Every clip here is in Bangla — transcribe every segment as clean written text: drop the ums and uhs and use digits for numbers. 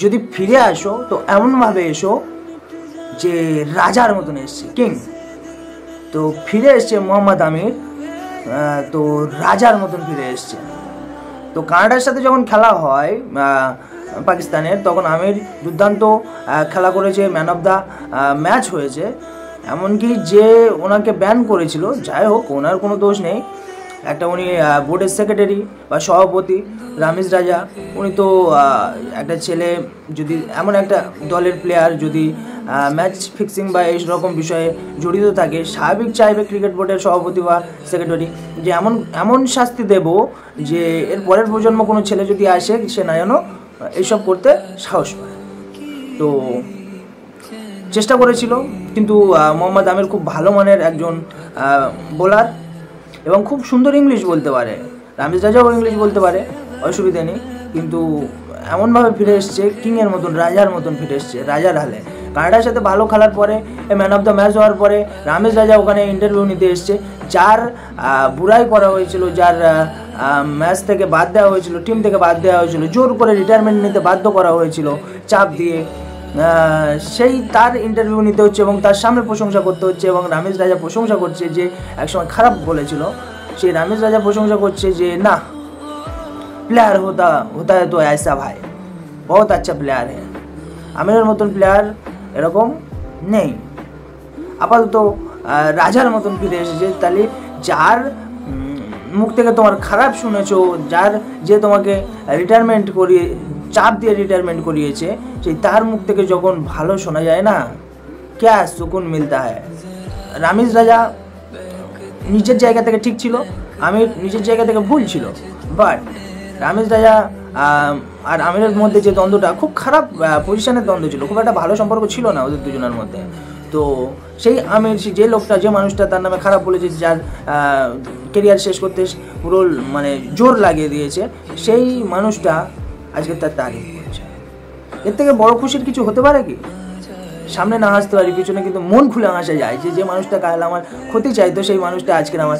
যদি ফিরে আসো তো এমনভাবে এসো যে রাজার মতন এসছে, কিং। তো ফিরে এসছে মোহাম্মদ আমির, তো রাজার মতন ফিরে এসছে। তো কানাডার সাথে যখন খেলা হয় পাকিস্তানের, তখন আমির দুর্দান্ত খেলা করেছে, ম্যান অফ দ্য ম্যাচ হয়েছে। এমনকি যে ওনাকে ব্যান করেছিল, যাই হোক ওনার কোনো দোষ নেই, একটা উনি বোর্ডের সেক্রেটারি বা সভাপতি রামিজ রাজা, উনি তো একটা ছেলে যদি এমন একটা দলের প্লেয়ার যদি ম্যাচ ফিক্সিং বা এই রকম বিষয়ে জড়িত থাকে, স্বাভাবিক চাইবে ক্রিকেট বোর্ডের সভাপতি বা সেক্রেটারি যে এমন শাস্তি দেব যে এর পরের প্রজন্ম কোনো ছেলে যদি আসে সে না যেন এইসব করতে সাহস পায়। তো চেষ্টা করেছিল, কিন্তু মোহাম্মদ আমির খুব ভালো মানের একজন বোলার এবং খুব সুন্দর ইংলিশ বলতে পারে। রামিজ রাজাও ইংলিশ বলতে পারে, অসুবিধা নেই, কিন্তু এমনভাবে ফিরে এসছে কিংয়ের মতন, রাজার মতন ফিরে এসছে, রাজার হালে। কানাডার সাথে ভালো খেলার পরে, ম্যান অফ দ্য ম্যাচ হওয়ার পরে রামিজ রাজা ওখানে ইন্টারভিউ নিতে এসছে। যার বুড়াই করা হয়েছিল, যার ম্যাচ থেকে বাদ দেওয়া হয়েছিল, টিম থেকে বাদ দেওয়া হয়েছিল, জোর করে রিটায়ারমেন্ট নিতে বাধ্য করা হয়েছিল চাপ দিয়ে, সেই তার ইন্টারভিউ নিতে হচ্ছে এবং তার সামনে প্রশংসা করতে হচ্ছে। এবং রামিজ রাজা প্রশংসা করছে যে একসময় খারাপ বলেছিল, সেই রামিজ রাজা প্রশংসা করছে যে না, প্লেয়ার होता है तो ऐसा भाई, बहुत अच्छा প্লেয়ার है। আমিরের মতন প্লেয়ার এরকম নেই। আপাতত রাজার মতন ফিরে এসেছে। তাহলে যার মুখ থেকে তোমার খারাপ শুনেছো, যে তোমাকে রিটায়ারমেন্ট করিয়ে, চাপ দিয়ে রিটায়ারমেন্ট করিয়েছে, সেই তার মুখ থেকে যখন ভালো শোনা যায় না, ক্যা সুকুন মিলতা হ্যায়। রামিজ রাজা নিজের জায়গা থেকে ঠিক ছিল, আমির নিজের জায়গা থেকে ভুল ছিল, বাট রামিজ রাজা আর আমিরের মধ্যে যে দ্বন্দ্বটা, খুব খারাপ পজিশনের দ্বন্দ্ব ছিল, খুব একটা ভালো সম্পর্ক ছিল না ওদের দুজনের মধ্যে। তো সেই আমির, যে লোকটা, যে মানুষটা তার নামে খারাপ বলেছে, যার কেরিয়ার শেষ করতে পুরো মানে জোর লাগিয়ে দিয়েছে, সেই মানুষটা আজকে তার তারিফ করছে। এর থেকে বড় খুশির কিছু হতে পারে কি? সামনে না হাসতে পারি, পিছনে কিন্তু মন খুলে হাসা যায়। যে মানুষটা কাল আমার ক্ষতি চাইতো, সেই মানুষটা আজকের আমার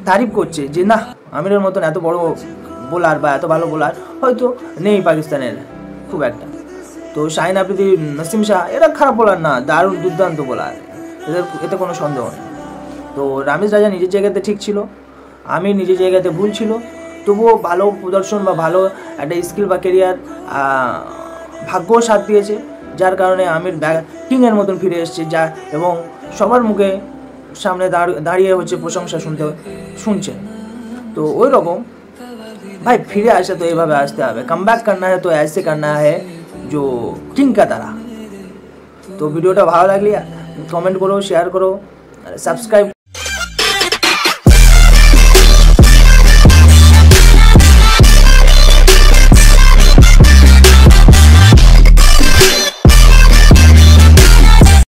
তারিফ করছে যে না, আমিরের মতন এত বড় বোলার বা এত ভালো বোলার হয়তো নেই পাকিস্তানের খুব একটা। তো শাহিন আফ্রিদি, নসিম শাহ, এরা খারাপ বোলার না, দারুণ দুর্দান্ত বোলার, এতে কোনো সন্দেহ নেই। তো রামিজ রাজা নিজের জায়গাতে ঠিক ছিল, আমির নিজের জায়গাতে ভুল ছিল, তবুও ভালো প্রদর্শন বা ভালো একটা স্কিল বা কেরিয়ার ভাগ্যও সাথ দিয়েছে, যার কারণে আমির কিংয়ের মতন ফিরে এসছে, যা এবং সবার মুখে সামনে দাঁড়িয়ে হচ্ছে প্রশংসা শুনছে। তো ওই রকম ভাই, ফিরে আসে তো এইভাবে আসতে হবে, কামব্যাক করনা है तो ऐसे करना है जो किंग का तरह। তো ভিডিওটা ভালো লাগলে কমেন্ট করো, শেয়ার করো, সাবস্ক্রাইব